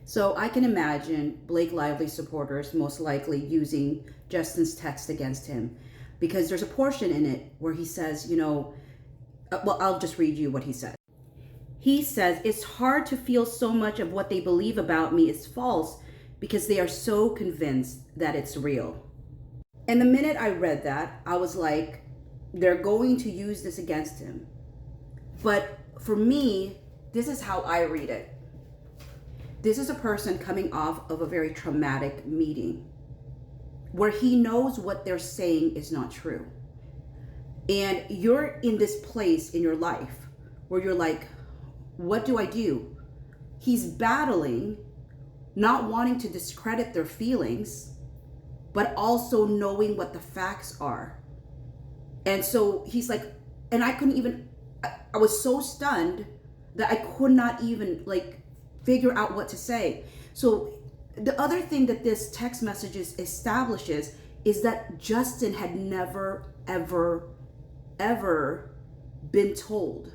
So I can imagine Blake Lively supporters most likely using Justin's text against him, because there's a portion in it where he says, well, I'll just read you what he said. He says, "It's hard to feel so much of what they believe about me is false because they are so convinced that it's real." And the minute I read that, I was like, they're going to use this against him. But for me, this is how I read it. This is a person coming off of a very traumatic meeting where he knows what they're saying is not true. And you're in this place in your life where you're like, what do I do? He's battling, not wanting to discredit their feelings, but also knowing what the facts are. And so he's like, and I was so stunned that I could not even figure out what to say. So the other thing that this text messages establishes is that Justin had never, ever, ever been told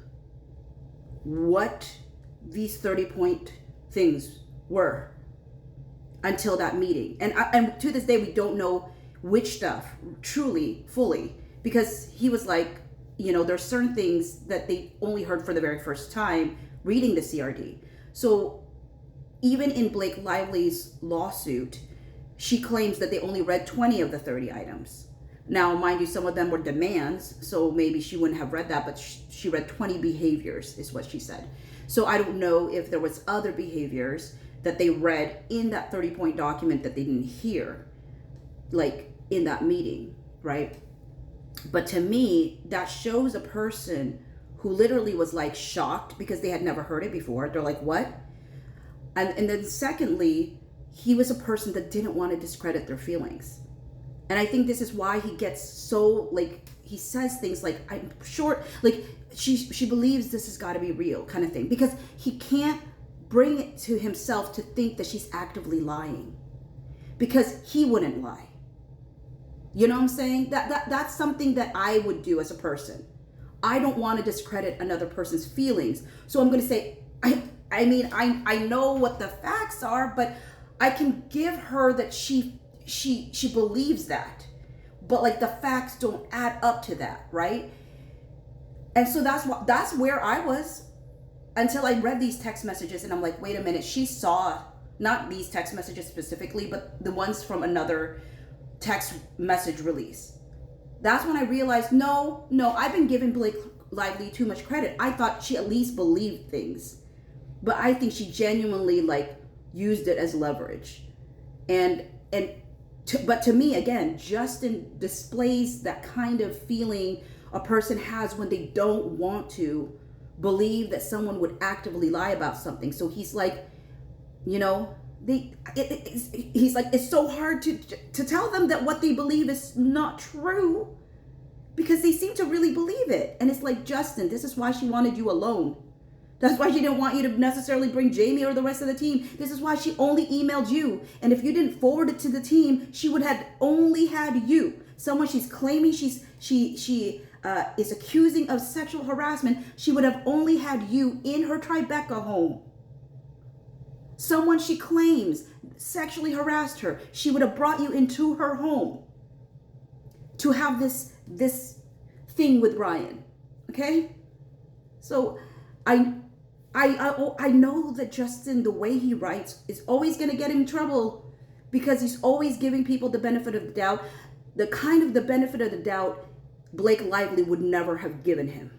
what these 30-point things were until that meeting. And to this day, we don't know which stuff truly, fully, because he was like, there's certain things that they only heard for the very first time reading the CRD. So even in Blake Lively's lawsuit, she claims that they only read 20 of the 30 items. Now, mind you, some of them were demands, so maybe she wouldn't have read that, but she read 20 behaviors is what she said. So I don't know if there was other behaviors that they read in that 30-point document that they didn't hear, in that meeting, right? But to me, that shows a person who literally was shocked because they had never heard it before. They're like, what? And then secondly, he was a person that didn't want to discredit their feelings. And I think this is why he gets so, he says things like, I'm sure, she believes this has got to be real kind of thing. Because he can't bring it to himself to think that she's actively lying. Because he wouldn't lie. You know what I'm saying? That's something that I would do as a person. I don't want to discredit another person's feelings. So I'm going to say, I know what the facts are, but I can give her that she believes that, but the facts don't add up to that, right? And so that's where I was until I read these text messages, and I'm like, wait a minute, she saw not these text messages specifically, but the ones from another text message release. That's when I realized, no, I've been giving Blake Lively too much credit. I thought she at least believed things, but I think she genuinely used it as leverage. But to me, again, Justin displays that kind of feeling a person has when they don't want to believe that someone would actively lie about something. So he's like, he's like, it's so hard to tell them that what they believe is not true because they seem to really believe it. And it's like, Justin, this is why she wanted you alone. That's why she didn't want you to necessarily bring Jamie or the rest of the team. This is why she only emailed you. And if you didn't forward it to the team, she would have only had you. Someone she's claiming she is accusing of sexual harassment, she would have only had you in her Tribeca home. Someone she claims sexually harassed her, she would have brought you into her home to have this thing with Ryan. Okay? So I know that Justin, the way he writes, is always going to get him in trouble because he's always giving people the benefit of the doubt. The benefit of the doubt Blake Lively would never have given him.